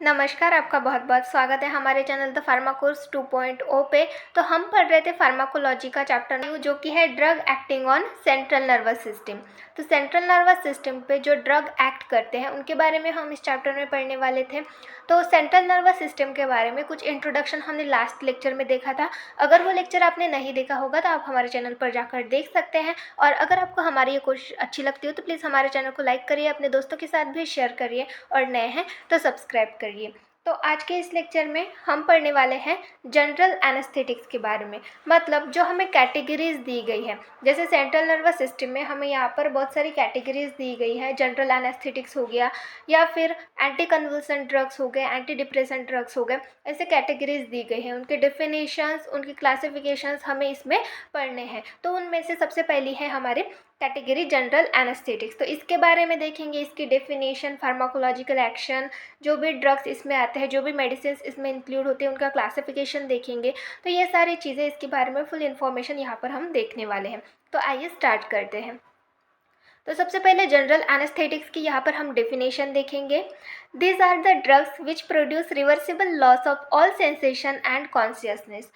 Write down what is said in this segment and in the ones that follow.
नमस्कार, आपका बहुत-बहुत स्वागत है हमारे चैनल द फार्मा कोर्स 2.0 पे। तो हम पढ़ रहे थे फार्माकोलॉजी का चैप्टर न्यू, जो कि है drug acting on central nervous system. तो सेंट्रल नर्वस सिस्टम पे जो ड्रग एक्ट करते हैं उनके बारे में हम इस चैप्टर में पढ़ने वाले थे। तो सेंट्रल नर्वस सिस्टम के बारे में कुछ इंट्रोडक्शन हमने लास्ट लेक्चर में देखा था। अगर वो लेक्चर आपने नहीं देखा होगा तो आप हमारे चैनल पर जाकर देख सकते हैं। और अगर आपको हमारी ये कोशिश अच्छी लगती हो तो प्लीज़ हमारे चैनल को लाइक करिए, अपने दोस्तों के साथ भी शेयर करिए, और नए हैं तो सब्सक्राइब करिए। तो आज के इस लेक्चर में हम पढ़ने वाले हैं जनरल एनेस्थेटिक्स के बारे में। मतलब जो हमें कैटेगरीज दी गई है, जैसे सेंट्रल नर्वस सिस्टम में हमें यहाँ पर बहुत सारी कैटेगरीज दी गई है। जनरल एनेस्थेटिक्स हो गया, या फिर एंटी कन्वल्सेंट ड्रग्स हो गए, एंटी डिप्रेसेंट ड्रग्स हो गए, ऐसे कैटेगरीज दी गई हैं। उनके डिफिनेशंस, उनकी क्लासिफिकेशंस हमें इसमें पढ़ने हैं। तो उनमें से सबसे पहली है हमारे कैटेगरी जनरल एनेस्थेटिक्स। तो इसके बारे में देखेंगे, इसकी डेफिनेशन, फार्माकोलॉजिकल एक्शन, जो भी ड्रग्स इसमें आते हैं, जो भी मेडिसिन इसमें इंक्लूड होते हैं, उनका क्लासिफिकेशन देखेंगे। तो ये सारी चीज़ें, इसके बारे में फुल इन्फॉर्मेशन यहाँ पर हम देखने वाले हैं। तो आइए स्टार्ट करते हैं। तो सबसे पहले जनरल एनेस्थेटिक्स की यहाँ पर हम डेफिनेशन देखेंगे। These are the drugs which produce reversible loss of all sensation and consciousness.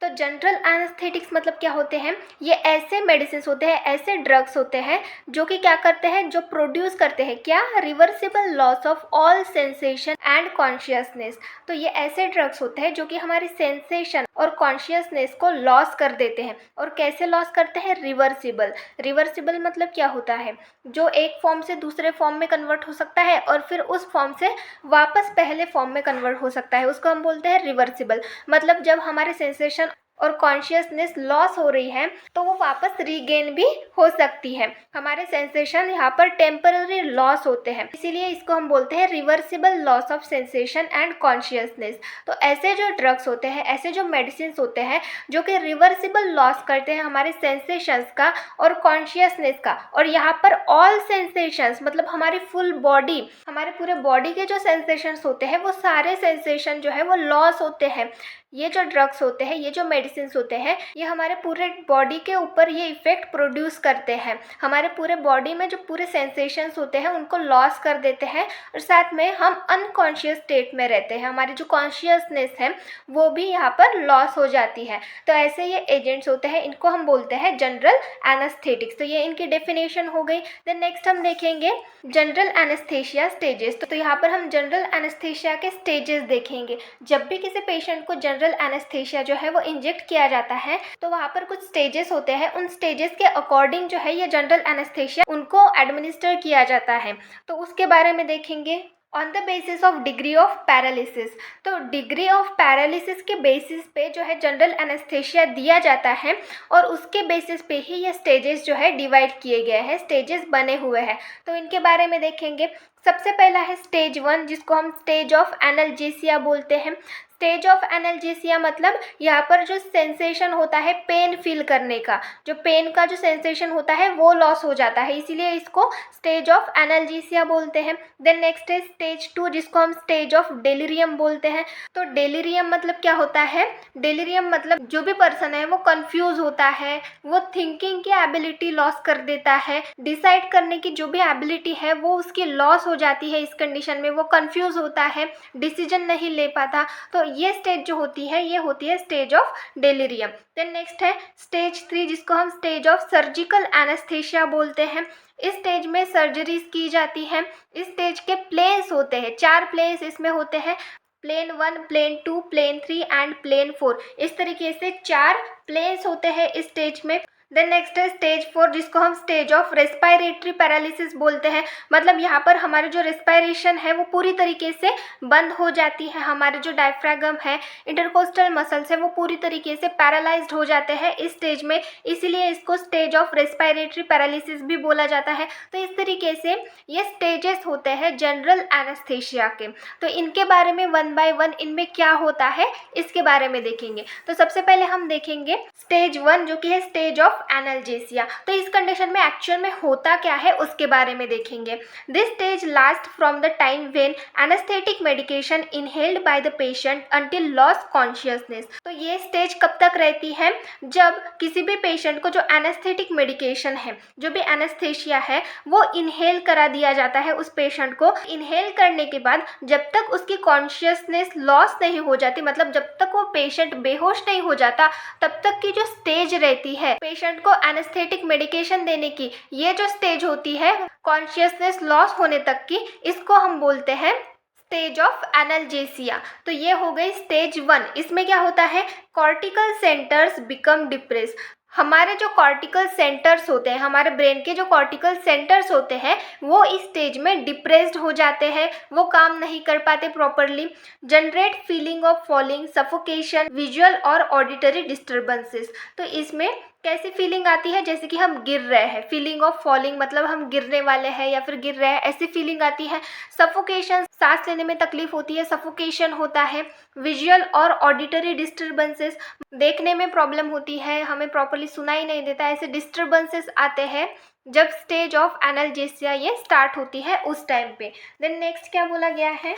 तो जनरल एनेस्थेटिक्स मतलब क्या होते हैं? ये ऐसे मेडिसिन होते हैं, ऐसे ड्रग्स होते हैं जो कि क्या करते हैं, जो प्रोड्यूस करते हैं क्या, reversible loss of all sensation and consciousness. तो ये ऐसे ड्रग्स होते हैं जो कि हमारी सेंसेशन और कॉन्शियसनेस को लॉस कर देते हैं। और कैसे लॉस करते हैं? रिवर्सिबल। रिवर्सिबल मतलब क्या होता है? जो एक फॉर्म से दूसरे फॉर्म में कन्वर्ट हो सकता है और फिर उस फॉर्म से वापस पहले फॉर्म में कन्वर्ट हो सकता है, उसको हम बोलते हैं रिवर्सिबल। मतलब जब हमारे सेंसेशन और कॉन्शियसनेस लॉस हो रही है तो वो वापस रीगेन भी हो सकती है। हमारे सेंसेशन यहाँ पर टेम्पररी लॉस होते हैं, इसीलिए इसको हम बोलते हैं reversible loss of sensation and consciousness. तो ऐसे जो ड्रग्स होते हैं, ऐसे जो मेडिसिन होते हैं जो कि रिवर्सिबल लॉस करते हैं हमारे सेंसेशंस का और कॉन्शियसनेस का। और यहाँ पर ऑल सेंसेशंस मतलब हमारी फुल बॉडी, हमारे पूरे बॉडी के जो सेंसेशंस होते हैं वो सारे सेंसेशन जो है वो लॉस होते हैं। ये जो ड्रग्स होते हैं, ये जो मेडिसिन होते हैं, ये हमारे पूरे बॉडी के ऊपर ये इफ़ेक्ट प्रोड्यूस करते हैं। हमारे पूरे बॉडी में जो पूरे सेंसेशंस होते हैं उनको लॉस कर देते हैं, और साथ में हम अनकॉन्शियस स्टेट में रहते हैं। हमारी जो कॉन्शियसनेस है वो भी यहाँ पर लॉस हो जाती है। तो ऐसे ये एजेंट्स होते हैं, इनको हम बोलते हैं जनरल एनेस्थेटिक्स। तो ये इनकी डेफिनेशन हो गई। देन नेक्स्ट हम देखेंगे जनरल एनेस्थेशिया स्टेजेस। तो यहाँ पर हम जनरल एनेस्थेशिया के स्टेजेस देखेंगे। जब भी किसी पेशेंट को जनरल एनेस्थेशिया जो है वो इंजेक्ट किया जाता है तो वहाँ पर कुछ स्टेजेस होते हैं। उन स्टेजेस के अकॉर्डिंग जो है ये जनरल एनेस्थेशिया उनको एडमिनिस्टर किया जाता है। तो उसके बारे में देखेंगे। On the basis of degree of paralysis. तो डिग्री ऑफ पैरालिसिस के बेसिस पे जो है जनरल एनेस्थेशिया दिया जाता है, और उसके बेसिस पे ही ये स्टेजेस जो है डिवाइड किए गए हैं, स्टेजेस बने हुए हैं। तो इनके बारे में देखेंगे। सबसे पहला है स्टेज 1, जिसको हम स्टेज ऑफ एनाल्जेसिया बोलते हैं। स्टेज ऑफ एनाल्जेसिया मतलब यहाँ पर जो सेंसेशन होता है पेन फील करने का, जो पेन का जो सेंसेशन होता है वो लॉस हो जाता है, इसीलिए इसको स्टेज ऑफ एनाल्जेसिया बोलते हैं। देन नेक्स्ट है स्टेज 2, जिसको हम स्टेज ऑफ डेलिरियम बोलते हैं। तो डेलिरियम मतलब क्या होता है? डेलिरियम मतलब जो भी पर्सन है वो कंफ्यूज होता है, वो थिंकिंग की एबिलिटी लॉस कर देता है, डिसाइड करने की जो भी एबिलिटी है वो उसकी लॉस हो जाती है। इस कंडीशन में वो कंफ्यूज होता है, डिसीजन नहीं ले पाता। तो ये स्टेज जो होती है ये होती है stage of delirium. Then next है स्टेज 3, जिसको हम स्टेज ऑफ सर्जिकल एनेस्थेशिया बोलते हैं। इस स्टेज में सर्जरीज की जाती हैं। इस स्टेज के प्लेन्स होते हैं, 4 प्लेन्स इसमें होते हैं। Plane 1, plane 2, plane 3 and plane 4। इस तरीके से 4 प्लेन्स होते हैं इस स्टेज में। देन नेक्स्ट है स्टेज 4, जिसको हम स्टेज ऑफ रेस्पिरेटरी पैरालिसिस बोलते हैं। मतलब यहाँ पर हमारी जो रेस्पिरेशन है वो पूरी तरीके से बंद हो जाती है। हमारे जो डायफ्रागम है, इंटरकोस्टल मसल्स है, वो पूरी तरीके से पैरालाइज्ड हो जाते हैं इस स्टेज में, इसीलिए इसको स्टेज ऑफ रेस्पिरेटरी पैरालिसिस भी बोला जाता है। तो इस तरीके से ये स्टेजेस होते हैं जनरल एनेस्थेशिया के। तो इनके बारे में 1 बाय 1 इनमें क्या होता है इसके बारे में देखेंगे। तो सबसे पहले हम देखेंगे स्टेज 1, जो कि है स्टेज ऑफ ऑफ एनाल्जेसिया। तो इस कंडीशन में एक्चुअल में होता क्या है उसके बारे में देखेंगे। This stage last from the time when anaesthetic medication inhaled by the patient until loss consciousness. तो ये स्टेज कब तक रहती है? जब किसी भी पेशेंट को जो एनेस्थेटिक मेडिकेशन है, जो भी एनेस्थेशिया है, वो इनहेल करा दिया जाता है उस पेशेंट को। इनहेल करने के बाद जब तक उसकी कॉन्शियसनेस लॉस नहीं हो जाती, मतलब जब तक वो पेशेंट बेहोश नहीं हो जाता, तब तक की जो स्टेज रहती है पेशेंट को एनेस्थेटिक मेडिकेशन देने की, ये जो स्टेज होती है कॉन्शियसनेस लॉस होने तक की, इसको हम बोलते हैं स्टेज ऑफ एनाल्जेसिया। तो ये हो गई स्टेज 1। इसमें क्या होता है? Cortical centres become depress. हमारे जो कॉर्टिकल सेंटर्स होते हैं, हमारे ब्रेन के जो कॉर्टिकल सेंटर्स होते हैं, वो इस स्टेज में डिप्रेस्ड हो जाते हैं, वो काम नहीं कर पाते properly. Generate feeling of falling, suffocation, visual और ऑडिटरी डिस्टर्बेंसेस। तो इसमें कैसी फीलिंग आती है? जैसे कि हम गिर रहे हैं, फीलिंग ऑफ फॉलिंग मतलब हम गिरने वाले हैं या फिर गिर रहे हैं, ऐसी फीलिंग आती है। सफोकेशन, सांस लेने में तकलीफ होती है, सफोकेशन होता है। विजुअल और ऑडिटरी डिस्टर्बेंसेस, देखने में प्रॉब्लम होती है, हमें प्रॉपरली सुनाई नहीं देता, ऐसे डिस्टर्बेंसेस आते हैं जब स्टेज ऑफ एनाल्जेसिया ये स्टार्ट होती है उस टाइम पे। देन नेक्स्ट क्या बोला गया है?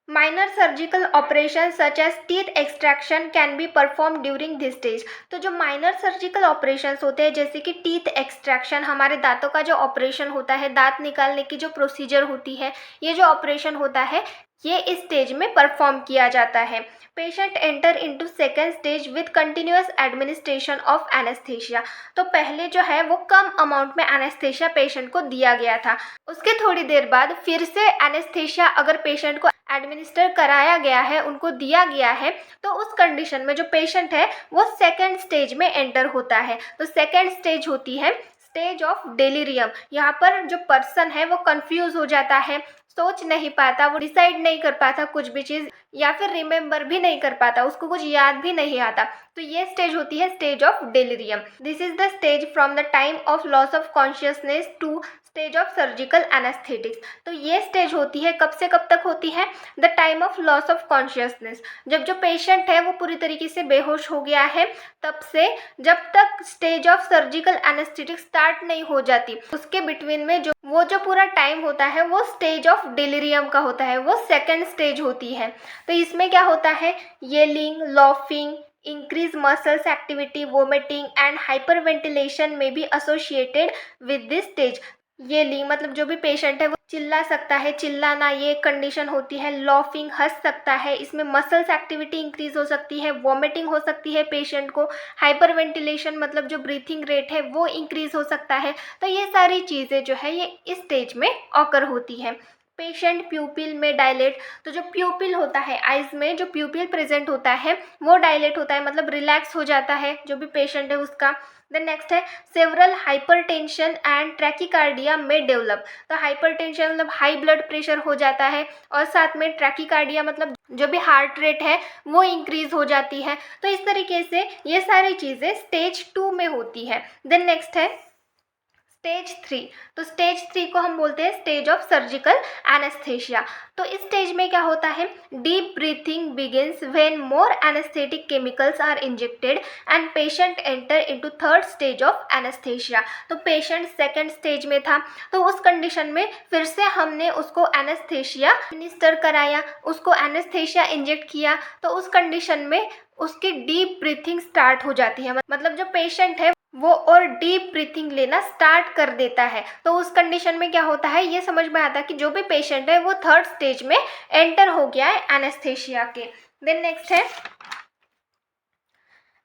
Minor surgical operation such as teeth extraction can be perform during this stage. तो जो माइनर सर्जिकल ऑपरेशंस होते हैं, जैसे कि टीथ एक्सट्रैक्शन, हमारे दांतों का जो ऑपरेशन होता है, दांत निकालने की जो प्रोसीजर होती है, ये जो ऑपरेशन होता है, ये इस स्टेज में परफॉर्म किया जाता है। Patient enter into second stage with continuous administration of anaesthesia. तो पहले जो है वो कम अमाउंट में एनेस्थेशिया पेशेंट को दिया गया था, उसके थोड़ी देर बाद फिर से एनेस्थेशिया अगर पेशेंट को एडमिनिस्टर कराया गया है, उनको दिया गया है, तो उस कंडीशन में जो पेशेंट है वो सेकेंड स्टेज में एंटर होता है। तो सेकेंड स्टेज होती है स्टेज ऑफ डेलीरियम। यहाँ पर जो पर्सन है वो कंफ्यूज हो जाता है, सोच नहीं पाता, वो डिसाइड नहीं कर पाता कुछ भी चीज़, या फिर रिमेंबर भी नहीं कर पाता, उसको कुछ याद भी नहीं आता। तो ये स्टेज होती है stage of delirium. This is the stage from the time of loss of consciousness to stage of surgical anaesthetics. तो ये स्टेज होती है कब से कब तक होती है? The time of loss of consciousness, जब जो पेशेंट है वो पूरी तरीके से बेहोश हो गया है, तब से जब तक stage of surgical anaesthetics start नहीं हो जाती, उसके बिटवीन में जो पूरा टाइम होता है वो स्टेज ऑफ डिलीरियम का होता है, वो सेकेंड स्टेज होती है। तो इसमें क्या होता है? Yelling, laughing, increase muscles activity, vomiting and hyperventilation may be associated with this stage। ये लिंग मतलब जो भी पेशेंट है वो चिल्ला सकता है, चिल्लाना ये कंडीशन होती है। लॉफिंग, हंस सकता है, इसमें मसल्स एक्टिविटी इंक्रीज हो सकती है, वॉमिटिंग हो सकती है पेशेंट को, हाइपर वेंटिलेशन मतलब जो ब्रीथिंग रेट है वो इंक्रीज हो सकता है। तो ये सारी चीज़ें जो है ये इस स्टेज में ऑकर होती है। पेशेंट प्यूपिल में डायलेट, तो जो प्यूपिल होता है आइज में, जो प्यूपिल प्रेजेंट होता है वो डायलेट होता है, मतलब रिलैक्स हो जाता है जो भी पेशेंट है उसका। देन नेक्स्ट है सेवरल हाइपरटेंशन एंड ट्रैकिकार्डिया में डेवलप। तो हाइपरटेंशन मतलब हाई ब्लड प्रेशर हो जाता है, और साथ में ट्रैकिकार्डिया मतलब जो भी हार्ट रेट है वो इंक्रीज हो जाती है। तो इस तरीके से ये सारी चीज़ें स्टेज 2 में होती है। देन नेक्स्ट है स्टेज 3। तो स्टेज 3 को हम बोलते हैं स्टेज ऑफ सर्जिकल एनेस्थेशिया। तो इस स्टेज में क्या होता है? Deep breathing begins when more anaesthetic chemicals are injected and patient enter into third stage of anaesthesia. तो पेशेंट सेकेंड स्टेज में था, तो उस कंडीशन में फिर से हमने उसको एनेस्थेशिया एडमिनिस्टर कराया, उसको एनेस्थेशिया इंजेक्ट किया, तो उस कंडीशन में उसकी डीप ब्रीथिंग स्टार्ट हो जाती है, मतलब जो पेशेंट है वो और डीप ब्रीथिंग लेना स्टार्ट कर देता है। तो उस कंडीशन में क्या होता है? ये समझ में आता है कि जो भी पेशेंट है वो थर्ड स्टेज में एंटर हो गया है एनेस्थेशिया के। देन नेक्स्ट है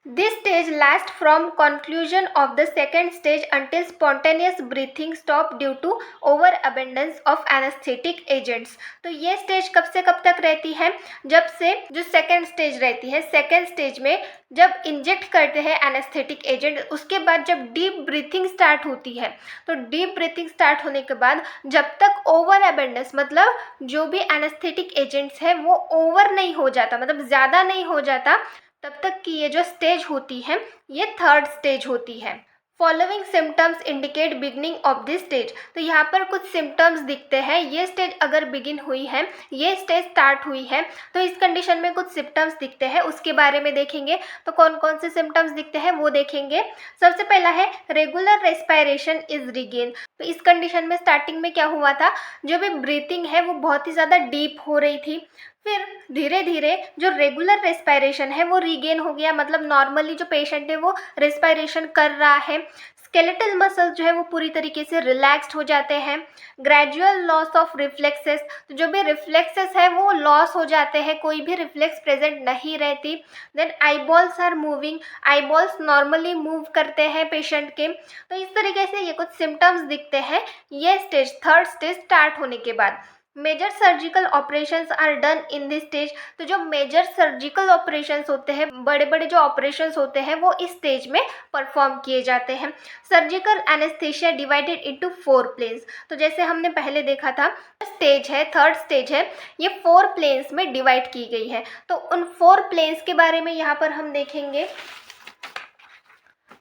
This stage lasts from conclusion of the second stage until spontaneous breathing stop due to overabundance of anesthetic agents। तो ये स्टेज कब से कब तक रहती है? जब से जो सेकेंड स्टेज रहती है, सेकेंड स्टेज में जब इंजेक्ट करते हैं एनेस्थेटिक एजेंट, उसके बाद जब डीप ब्रीथिंग स्टार्ट होती है, तो डीप ब्रीथिंग स्टार्ट होने के बाद जब तक ओवर एबेंडेंस मतलब जो भी एनेस्थेटिक एजेंट्स है वो ओवर नहीं हो जाता, मतलब ज़्यादा नहीं हो जाता, तब तक की ये जो स्टेज होती है ये थर्ड स्टेज होती है। Following symptoms indicate beginning of this stage. तो यहाँ पर कुछ सिम्टम्स दिखते हैं, ये स्टेज अगर बिगिन हुई है, ये स्टेज स्टार्ट हुई है, तो इस कंडीशन में कुछ सिम्टम्स दिखते हैं, उसके बारे में देखेंगे। तो कौन कौन से सिम्टम्स दिखते हैं वो देखेंगे। सबसे पहला है रेगुलर रेस्पिरेशन इज रिगेन। तो इस कंडीशन में स्टार्टिंग में क्या हुआ था, जो भी ब्रीथिंग है वो बहुत ही ज़्यादा डीप हो रही थी, फिर धीरे धीरे जो रेगुलर रेस्पिरेशन है वो रीगेन हो गया, मतलब नॉर्मली जो पेशेंट है वो रेस्पिरेशन कर रहा है। स्केलेटल मसल्स जो है वो पूरी तरीके से रिलैक्स्ड हो जाते हैं। ग्रेजुअल लॉस ऑफ रिफ्लेक्सेस, तो जो भी रिफ्लेक्सेस है वो लॉस हो जाते हैं, कोई भी रिफ्लेक्स प्रेजेंट नहीं रहती। Then eyeballs are moving, eyeballs normally move करते हैं पेशेंट के। तो इस तरीके से ये कुछ सिम्टम्स दिखते हैं ये स्टेज, थर्ड स्टेज स्टार्ट होने के बाद। Major surgical operations are done in this stage. तो जो मेजर सर्जिकल ऑपरेशंस होते हैं, बड़े बड़े जो ऑपरेशंस होते हैं वो इस स्टेज में परफॉर्म किए जाते हैं। Surgical anaesthesia divided into 4 planes. तो जैसे हमने पहले देखा था, स्टेज है, थर्ड स्टेज है, ये 4 प्लेन्स में डिवाइड की गई है। तो उन 4 प्लेन्स के बारे में यहाँ पर हम देखेंगे।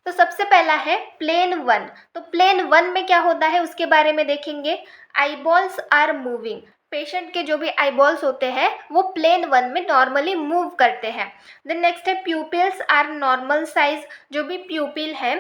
तो सबसे पहला है प्लेन 1। तो प्लेन 1 में क्या होता है उसके बारे में देखेंगे। आईबॉल्स आर मूविंग, पेशेंट के जो भी आईबॉल्स होते हैं वो प्लेन 1 में नॉर्मली मूव करते हैं। देन नेक्स्ट है प्यूपिल्स आर नॉर्मल साइज। जो भी प्यूपिल है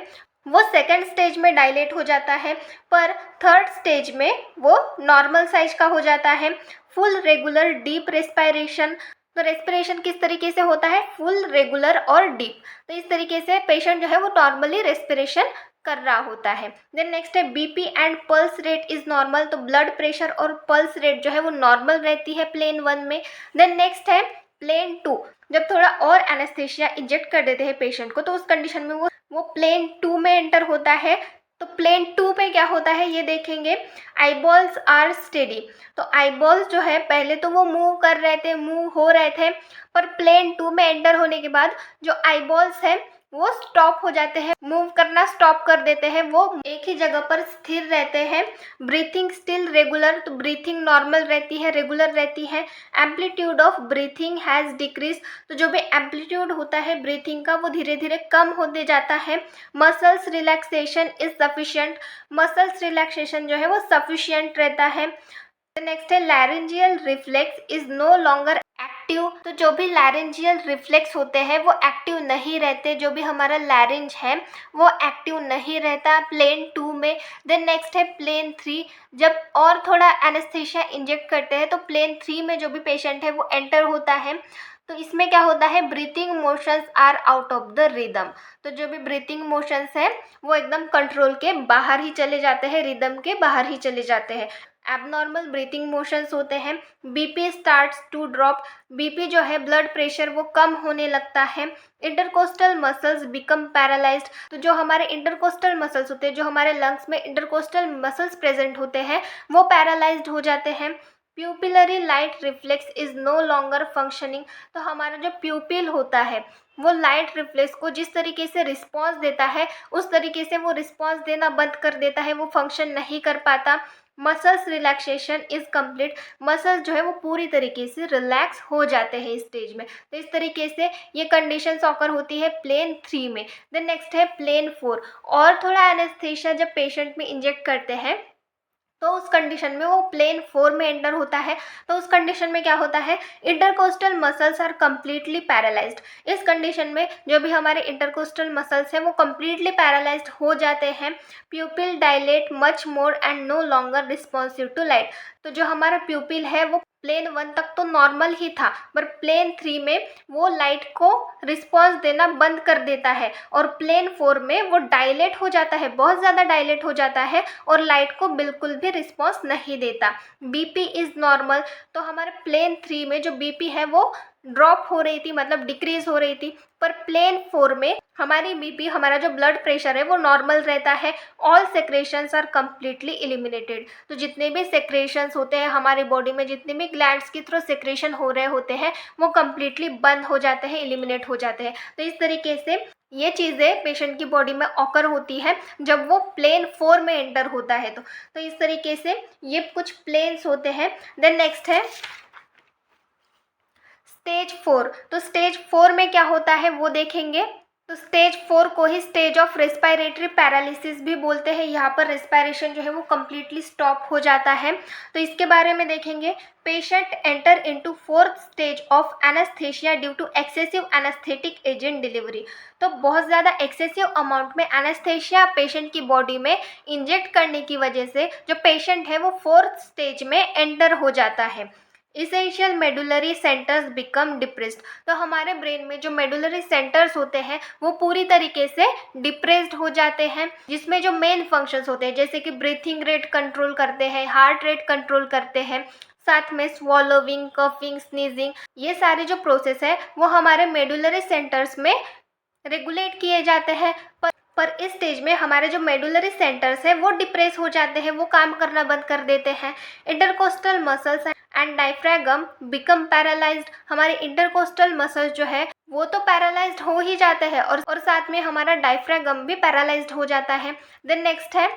वो सेकंड स्टेज में डायलेट हो जाता है, पर थर्ड स्टेज में वो नॉर्मल साइज का हो जाता है। Full regular deep respiration. तो रेस्पिरेशन किस तरीके से होता है, फुल रेगुलर और डीप। तो इस तरीके से पेशेंट जो है वो नॉर्मली रेस्पिरेशन कर रहा होता है। देन नेक्स्ट है BP and pulse rate is normal. तो ब्लड प्रेशर और पल्स रेट जो है वो नॉर्मल रहती है प्लेन 1 में। देन नेक्स्ट है प्लेन 2। जब थोड़ा और एनेस्थेशिया इंजेक्ट कर देते हैं पेशेंट को, तो उस कंडीशन में वो प्लेन 2 में एंटर होता है। तो प्लेन 2 पे क्या होता है ये देखेंगे। Eyeballs are steady. तो आईबॉल्स जो है पहले तो वो मूव कर रहे थे, मूव हो रहे थे, पर प्लेन 2 में एंटर होने के बाद जो आईबॉल्स है वो स्टॉप हो जाते हैं, मूव करना स्टॉप कर देते हैं, वो एक ही जगह पर स्थिर रहते हैं। Breathing still regular. तो ब्रीथिंग नॉर्मल रहती है, रेगुलर रहती है। Amplitude of breathing has decrease. तो जो भी एम्पलीट्यूड होता है ब्रीथिंग का वो धीरे धीरे कम होते जाता है। Muscles relaxation is sufficient. Muscles relaxation जो है वो सफिशिएंट रहता है। नेक्स्ट है laryngeal reflex is no longer active. तो जो भी लैरेंजियल रिफ्लेक्स होते हैं वो एक्टिव नहीं रहते, जो भी हमारा लैरेंज है वो एक्टिव नहीं रहता प्लेन 2 में। देन नेक्स्ट है प्लेन 3। जब और थोड़ा एनेस्थीसिया इंजेक्ट करते हैं तो प्लेन 3 में जो भी पेशेंट है वो एंटर होता है। तो इसमें क्या होता है, breathing motions are out of the rhythm. तो जो भी ब्रीथिंग मोशंस है वो एकदम कंट्रोल के बाहर ही चले जाते हैं, रिदम के बाहर ही चले जाते हैं। एबनॉर्मल ब्रीथिंग मोशंस होते हैं। BP starts to drop. BP जो है ब्लड प्रेशर वो कम होने लगता है। Intercostal muscles become paralysed. तो जो हमारे इंटरकोस्टल मसल्स होते हैं, जो हमारे लंग्स में इंटरकोस्टल मसल्स प्रेजेंट होते हैं वो पैरालाइज्ड हो जाते हैं। Pupillary light reflex is no longer functioning. तो हमारा जो प्यूपिल होता है वो लाइट रिफ्लेक्स को जिस तरीके से रिस्पॉन्स देता है उस तरीके से वो रिस्पॉन्स देना बंद कर देता है, वो फंक्शन नहीं कर पाता। Muscles relaxation is complete. Muscles जो है वो पूरी तरीके से रिलैक्स हो जाते हैं इस स्टेज में। तो इस तरीके से ये कंडीशंस ऑकर होती है प्लेन 3 में। देन नेक्स्ट है प्लेन 4। और थोड़ा एनेस्थीसिया जब पेशेंट में इंजेक्ट करते हैं तो उस कंडीशन में वो प्लेन 4 में एंटर होता है। तो उस कंडीशन में क्या होता है, intercostal muscles are completely paralysed. इस कंडीशन में जो भी हमारे इंटरकोस्टल मसल्स हैं वो कम्प्लीटली पैरालाइज्ड हो जाते हैं। Pupil dilate much more and no longer responsive to light. तो जो हमारा प्यूपिल है वो प्लेन 1 तक तो नॉर्मल ही था, पर प्लेन 3 में वो लाइट को रिस्पॉन्स देना बंद कर देता है और प्लेन 4 में वो डायलेट हो जाता है, बहुत ज़्यादा डायलेट हो जाता है और लाइट को बिल्कुल भी रिस्पॉन्स नहीं देता। BP is normal. तो हमारे प्लेन 3 में जो बीपी है वो ड्रॉप हो रही थी, मतलब डिक्रीज हो रही थी, पर प्लेन 4 में हमारी बीपी, हमारा जो ब्लड प्रेशर है वो नॉर्मल रहता है। All secretions are completely eliminated. तो जितने भी सेक्रेशंस होते हैं हमारी बॉडी में, जितने भी ग्लैंड्स के थ्रू सेक्रेशन हो रहे होते हैं वो कम्प्लीटली बंद हो जाते हैं, एलिमिनेट हो जाते हैं। तो इस तरीके से ये चीज़ें पेशेंट की बॉडी में ऑकर होती है जब वो प्लेन 4 में एंटर होता है। तो इस तरीके से ये कुछ प्लेन्स होते हैं। देन नेक्स्ट है स्टेज 4। तो स्टेज 4 में क्या होता है वो देखेंगे। तो स्टेज 4 को ही स्टेज ऑफ रेस्पिरेटरी पैरालिसिस भी बोलते हैं। यहाँ पर रेस्पिरेशन जो है वो कम्प्लीटली स्टॉप हो जाता है। तो इसके बारे में देखेंगे, patient enter into 4th stage of anaesthesia due to excessive anaesthetic agent delivery. तो बहुत ज़्यादा एक्सेसिव अमाउंट में एनेस्थेशिया पेशेंट की बॉडी में इंजेक्ट करने की वजह से जो पेशेंट है वो 4th स्टेज में एंटर हो जाता है। Essential medullary centres become depressed. तो हमारे ब्रेन में जो मेडुलरी सेंटर्स होते हैं वो पूरी तरीके से डिप्रेस्ड हो जाते हैं, जिसमें जो मेन फंक्शंस होते हैं जैसे कि ब्रीथिंग रेट कंट्रोल करते हैं, हार्ट रेट कंट्रोल करते हैं, साथ में स्वॉलोविंग, कफिंग, स्नीजिंग, ये सारे जो प्रोसेस है वो हमारे मेडुलरी सेंटर्स में रेगुलेट किए जाते हैं। पर इस स्टेज में हमारे जो मेडुलरी सेंटर्स है वो डिप्रेस हो जाते हैं, वो काम करना बंद कर देते हैं। Intercostal muscles and diaphragm become paralysed. हमारे इंटरकोस्टल मसल्स जो है वो तो पैरालाइज्ड हो ही जाते हैं और साथ में हमारा डायफ्रागम भी पैरालाइज्ड हो जाता है। देन नेक्स्ट है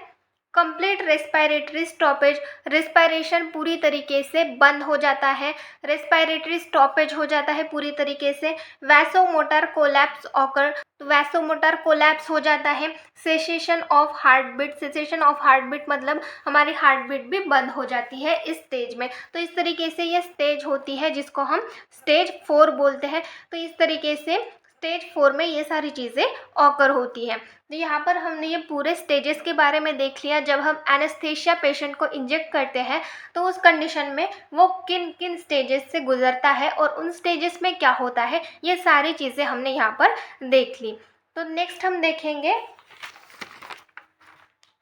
कंप्लीट रेस्पिरेटरी स्टॉपेज। रेस्पिरेशन पूरी तरीके से बंद हो जाता है, रेस्पिरेटरी स्टॉपेज हो जाता है पूरी तरीके से। वैसोमोटर कोलैप्स ऑकर, तो वैसोमोटर कोलैप्स हो जाता है। Cessation of heart beat, cessation of heart beat मतलब हमारी हार्ट बीट भी बंद हो जाती है इस स्टेज में। तो इस तरीके से ये स्टेज होती है जिसको हम स्टेज 4 बोलते हैं। तो इस तरीके से स्टेज 4 में ये सारी चीज़ें ऑकर होती हैं। तो यहाँ पर हमने ये पूरे स्टेजेस के बारे में देख लिया। जब हम एनेस्थेशिया पेशेंट को इंजेक्ट करते हैं तो उस कंडीशन में वो किन किन स्टेजेस से गुजरता है और उन स्टेजेस में क्या होता है, ये सारी चीज़ें हमने यहाँ पर देख ली। तो नेक्स्ट हम देखेंगे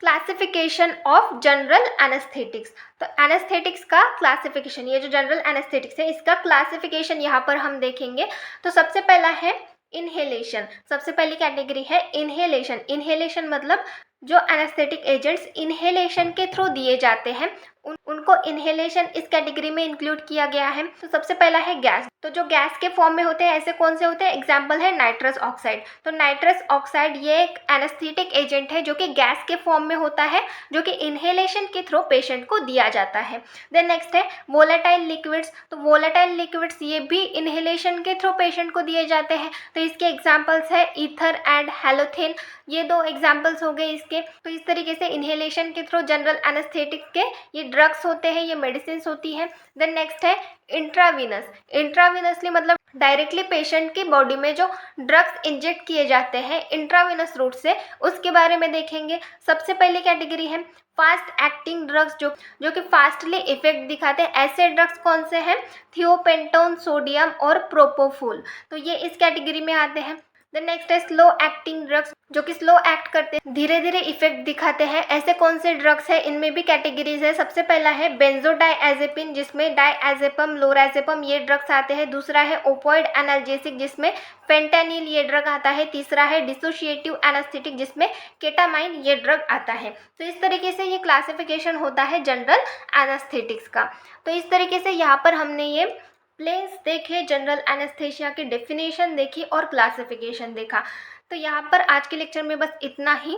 क्लासिफिकेशन ऑफ जनरल एनेस्थेटिक्स। तो एनेस्थेटिक्स का क्लासिफिकेशन, ये जो जनरल एनेस्थेटिक्स है इसका क्लासिफिकेशन यहाँ पर हम देखेंगे। तो सबसे पहला है इनहेलेशन। सबसे पहली कैटेगरी है इनहेलेशन। इनहेलेशन मतलब जो एनेस्थेटिक एजेंट्स इनहेलेशन के थ्रू दिए जाते हैं उनको इनहेलेशन इस कैटेगरी में इंक्लूड किया गया है। तो सबसे पहला है गैस। तो जो गैस के फॉर्म में होते हैं ऐसे कौन से होते हैं, एग्जाम्पल है नाइट्रस ऑक्साइड। तो नाइट्रस ऑक्साइड ये एक एनेस्थेटिक एजेंट है जो कि गैस के फॉर्म में होता है, जो कि इनहेलेशन के थ्रू पेशेंट को दिया जाता है। देन नेक्स्ट है वोलेटाइल लिक्विड्स। तो वोलेटाइल लिक्विड्स ये भी इनहेलेशन के थ्रू पेशेंट को दिए जाते हैं। तो इसके एग्जाम्पल्स है ईथर एंड हैलोथेन, ये दो एग्जाम्पल्स हो गए इसके। तो इस तरीके से इनहेलेशन के थ्रू जनरल एनेस्थेटिक के ये ड्रग्स होते हैं, ये मेडिसिन होती है। देन नेक्स्ट है इंट्रावीनस। इंट्रावीनसली मतलब डायरेक्टली पेशेंट की बॉडी में जो ड्रग्स इंजेक्ट किए जाते हैं इंट्रावीनस रूट से, उसके बारे में देखेंगे। सबसे पहली कैटेगरी है फास्ट एक्टिंग ड्रग्स, जो कि फास्टली इफेक्ट दिखाते हैं। ऐसे ड्रग्स कौन से हैं, थियोपेंटोन, सोडियम और प्रोपोफोल, तो ये इस कैटेगरी में आते हैं। देन नेक्स्ट है स्लो एक्टिंग ड्रग्स, जो कि स्लो एक्ट करते हैं, धीरे धीरे इफेक्ट दिखाते हैं। ऐसे कौन से ड्रग्स है, इनमें भी कैटेगरीज है। सबसे पहला है बेंजोडाइएजेपिन, जिसमें डाइएजेपम, लोराजेपम ये ड्रग्स आते हैं। दूसरा है ओपोइड एनाल्जेसिक, जिसमें फेंटेनिल ये ड्रग आता है। तीसरा है डिसोशिएटिव एनेस्थेटिक, जिसमें केटामाइन ये ड्रग आता है। तो इस तरीके से ये क्लासिफिकेशन होता है जनरल एनेस्थेटिक्स का। तो इस तरीके से यहाँ पर हमने ये प्लेन्स देखे, जनरल एनेस्थेशिया की डेफिनेशन देखी और क्लासिफिकेशन देखा। तो यहाँ पर आज के लेक्चर में बस इतना ही।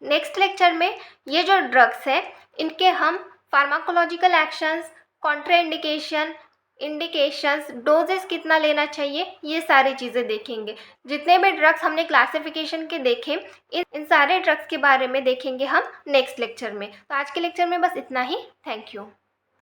नेक्स्ट लेक्चर में ये जो ड्रग्स हैं इनके हम pharmacological actions, contraindication, indications, doses कितना लेना चाहिए, ये सारी चीज़ें देखेंगे। जितने भी ड्रग्स हमने क्लासिफिकेशन के देखे इन सारे ड्रग्स के बारे में देखेंगे हम नेक्स्ट लेक्चर में। तो आज के लेक्चर में बस इतना ही। Thank you.